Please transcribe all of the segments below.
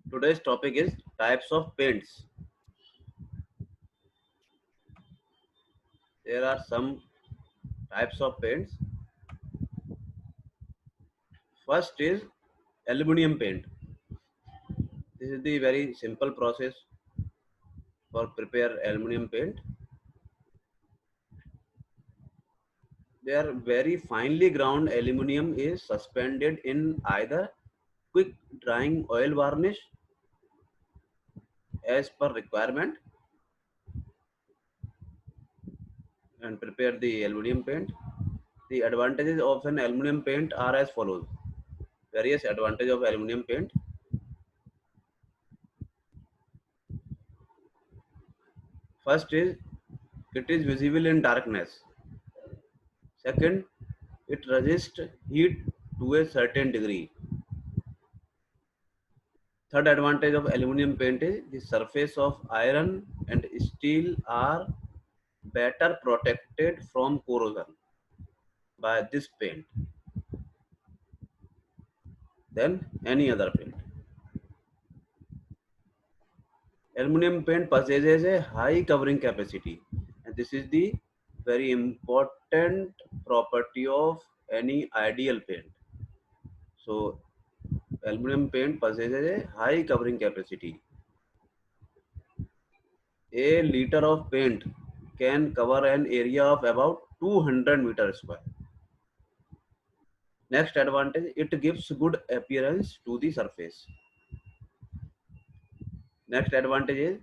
Today's topic is types of paints. There are some types of paints. First is aluminum paint. This is the very simple process for prepare aluminum paint. There very finely ground aluminum is suspended in either quick drying oil varnish as per requirement and prepare the aluminum paint. The advantages of an aluminum paint are as follows. Various advantages of aluminum paint. First is it is visible in darkness. Second, it resists heat to a certain degree. Third advantage of aluminum paint is the surface of iron and steel are better protected from corrosion by this paint than any other paint. Aluminum paint possesses a high covering capacity, and this is the very important property of any ideal paint. So, aluminum paint possesses a high covering capacity. A liter of paint can cover an area of about 200 meters square. Next advantage, it gives good appearance to the surface. Next advantage is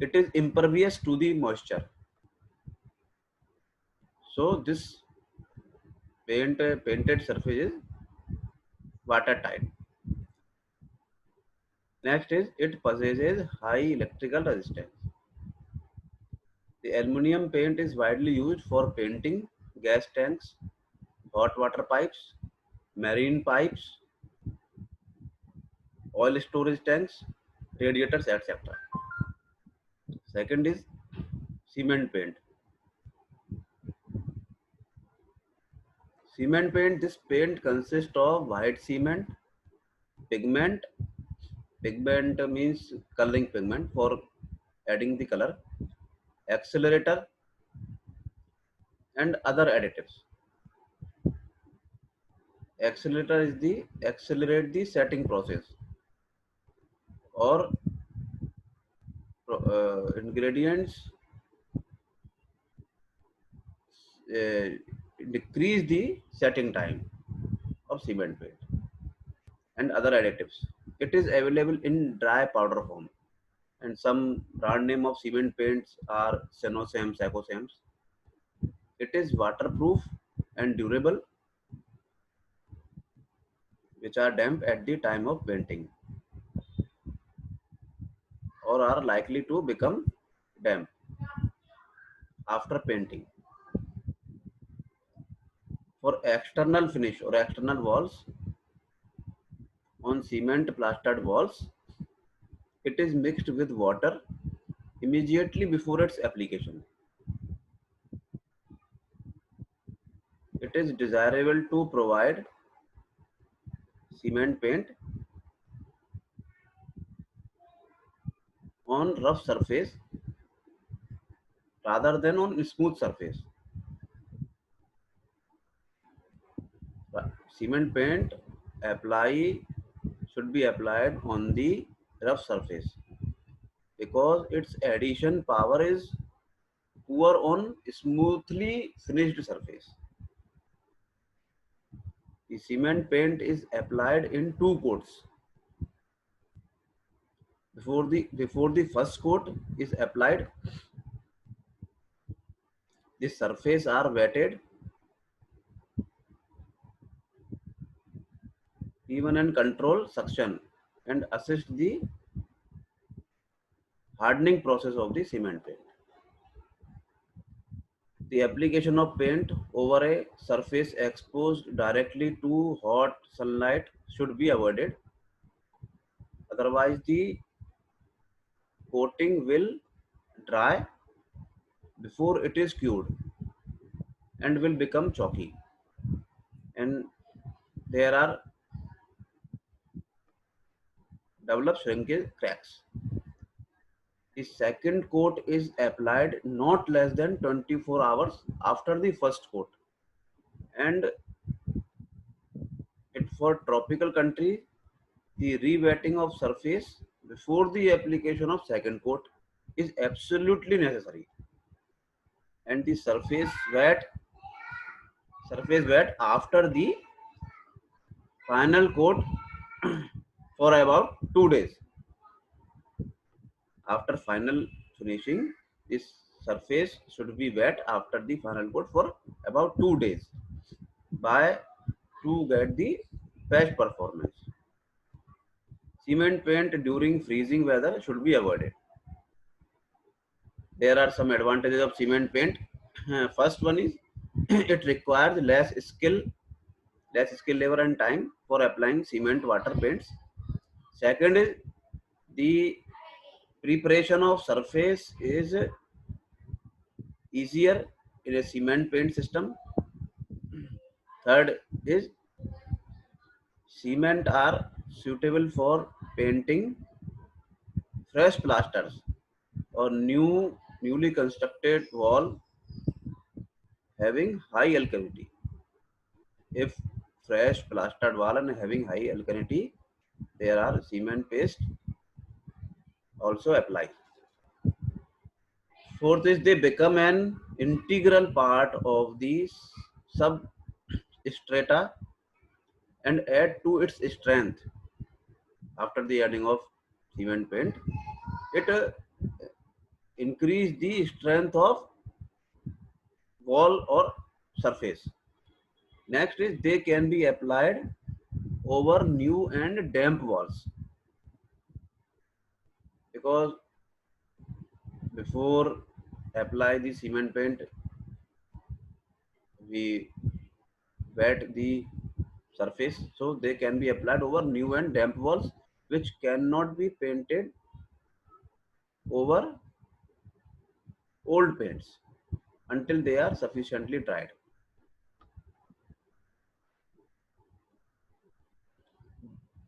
it is impervious to the moisture. So this painted surface is watertight. Next is it possesses high electrical resistance. The aluminum paint is widely used for painting gas tanks, hot water pipes, marine pipes, oil storage tanks, radiators, etc. Second is cement paint. Cement paint, this paint consists of white cement, pigment, pigment means coloring pigment for adding the color, accelerator and other additives. Accelerator is the accelerate the setting process or ingredients uh, decrease the setting time of cement paint and other additives. It is available in dry powder form and some brand name of cement paints are Senosem, Sacosems. It is waterproof and durable, which are damp at the time of painting or are likely to become damp after painting. For external finish or external walls, on cement plastered walls, it is mixed with water immediately before its application. It is desirable to provide cement paint on rough surface rather than on smooth surface. Cement paint apply should be applied on the rough surface because its adhesion power is poor on smoothly finished surface. The cement paint is applied in two coats. Before the first coat is applied, the surface are wetted even and control suction and assist the hardening process of the cement paint. The application of paint over a surface exposed directly to hot sunlight should be avoided. Otherwise, the coating will dry before it is cured and will become chalky. And there are develop shrinkage cracks. The second coat is applied not less than 24 hours after the first coat. And it for tropical country, the rewetting of surface before the application of second coat is absolutely necessary. And the surface wet after the final coat for about 2 days. After final finishing, this surface should be wet after the final coat for about 2 days by to get the best performance. Cement paint during freezing weather should be avoided. There are some advantages of cement paint. First one is it requires less skill, labor, and time for applying cement water paints. Second is the preparation of surface is easier in a cement paint system. Third is cement are suitable for painting fresh plasters or newly constructed wall having high alkalinity. If fresh plastered wall and having high alkalinity, there are cement paste also apply. Fourth is they become an integral part of the substrata and add to its strength. After the adding of cement paint, it increase the strength of wall or surface. Next is they can be applied over new and damp walls, because before apply the cement paint, we wet the surface, so they can be applied over new and damp walls which cannot be painted over old paints until they are sufficiently dried.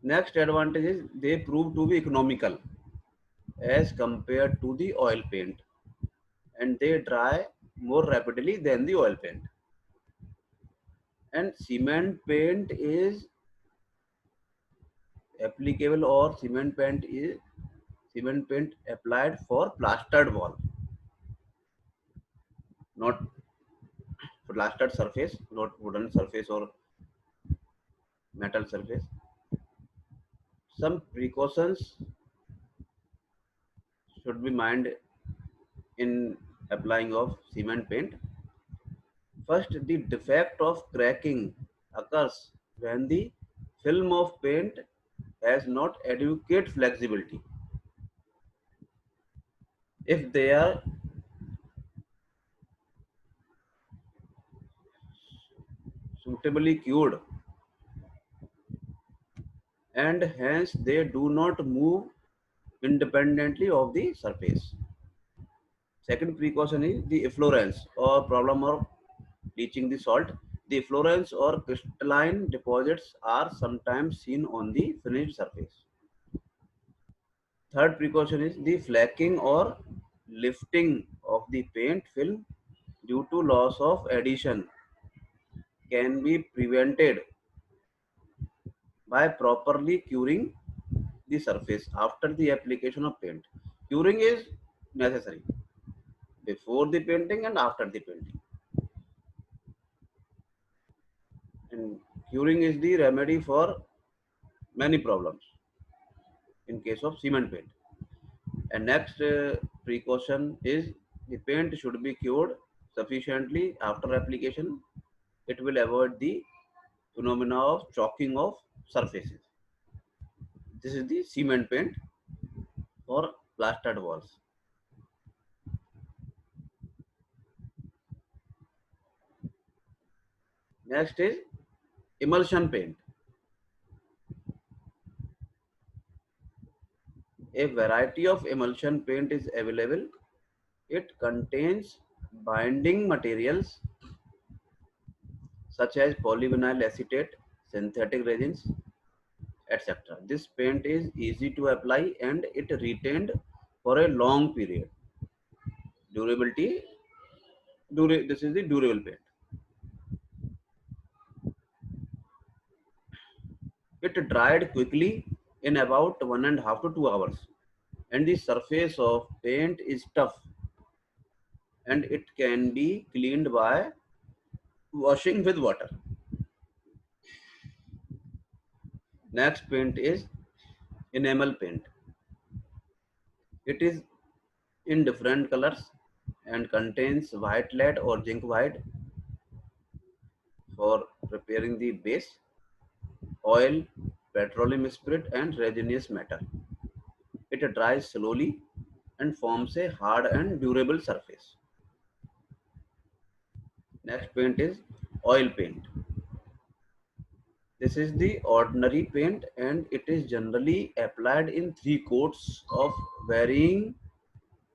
Next advantage is they prove to be economical as compared to the oil paint, and they dry more rapidly than the oil paint. And applicable or cement paint applied for plastered wall, not plastered surface, not wooden surface or metal surface. Some precautions should be mind in applying of cement paint. First, the defect of cracking occurs when the film of paint has not adequate flexibility. If they are suitably cured, and hence they do not move independently of the surface. Second precaution is the efflorescence or problem of leaching the salt. The efflorescence or crystalline deposits are sometimes seen on the finished surface. Third precaution is the flaking or lifting of the paint film due to loss of adhesion can be prevented by properly curing the surface after the application of paint. Curing is necessary before the painting and after the painting. And curing is the remedy for many problems in case of cement paint. And next precaution is the paint should be cured sufficiently after application. It will avoid the phenomena of chalking of surfaces. This is the cement paint for plastered walls. Next is emulsion paint. A variety of emulsion paint is available. It contains binding materials such as polyvinyl acetate, synthetic resins, etc. This paint is easy to apply and it retained for a long period. Durability, this is the durable paint. It dried quickly in about 1.5 to 2 hours, and the surface of paint is tough and it can be cleaned by washing with water. Next paint is enamel paint. It is in different colors and contains white lead or zinc white for preparing the base, oil, petroleum spirit and resinous matter. It dries slowly and forms a hard and durable surface. Next paint is oil paint. This is the ordinary paint and it is generally applied in three coats of varying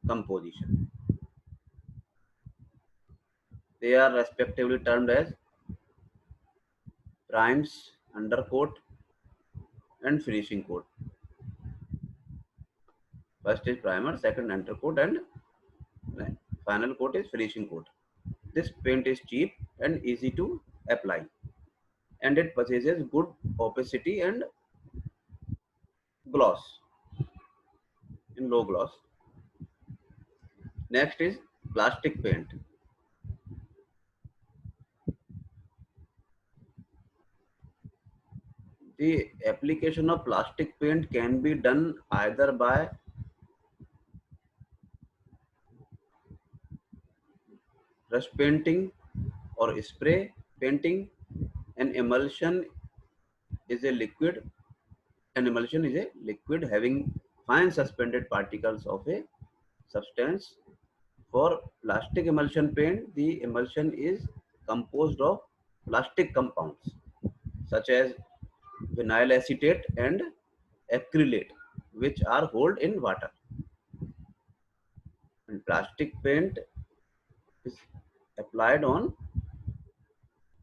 composition. They are respectively termed as primes, undercoat, and finishing coat. First is primer, second undercoat, and final coat is finishing coat. This paint is cheap and easy to apply, and it possesses good opacity and gloss in low gloss. Next is plastic paint. The application of plastic paint can be done either by brush painting or spray painting. An emulsion is a liquid. An emulsion is a liquid having fine suspended particles of a substance. For plastic emulsion paint, the emulsion is composed of plastic compounds such as vinyl acetate and acrylate, which are held in water. And plastic paint is applied on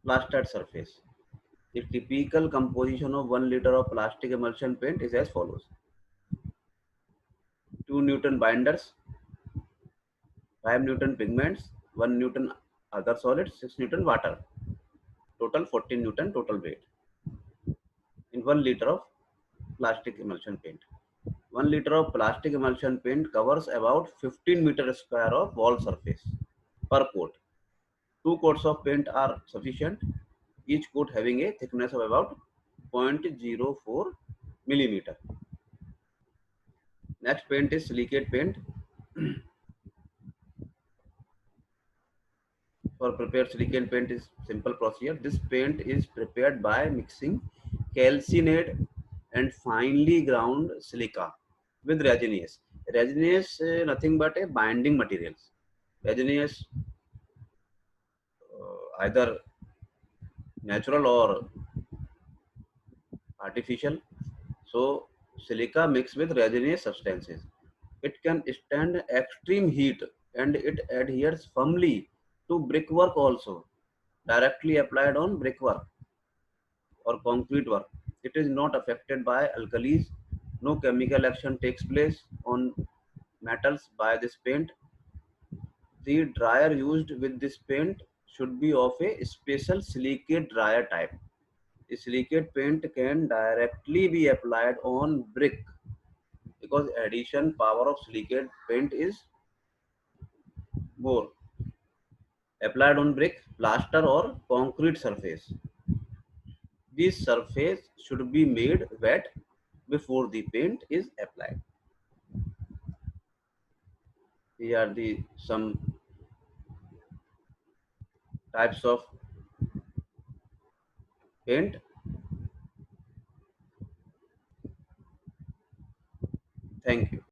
plastered surface. The typical composition of 1 liter of plastic emulsion paint is as follows: 2 Newton binders, 5 Newton pigments, 1 Newton other solids, 6 Newton water. Total 14 Newton total weight in 1 liter of plastic emulsion paint. 1 liter of plastic emulsion paint covers about 15 meter square of wall surface per coat. 2 coats of paint are sufficient, each coat having a thickness of about 0.04 millimeter. Next paint is silicate paint. For prepared silicate paint is simple procedure. This paint is prepared by mixing calcined and finely ground silica with resinous. Resinous nothing but a binding materials. Resinous either natural or artificial. So silica mixed with resinous substances. It can stand extreme heat and it adheres firmly to brickwork also. Directly applied on brickwork or concrete work, it is not affected by alkalis. No chemical action takes place on metals by this paint. The dryer used with this paint should be of a special silicate dryer type. The silicate paint can directly be applied on brick because addition power of silicate paint is more. Applied on brick, plaster or concrete surface. This surface should be made wet before the paint is applied. Here are the some types of paint. Thank you.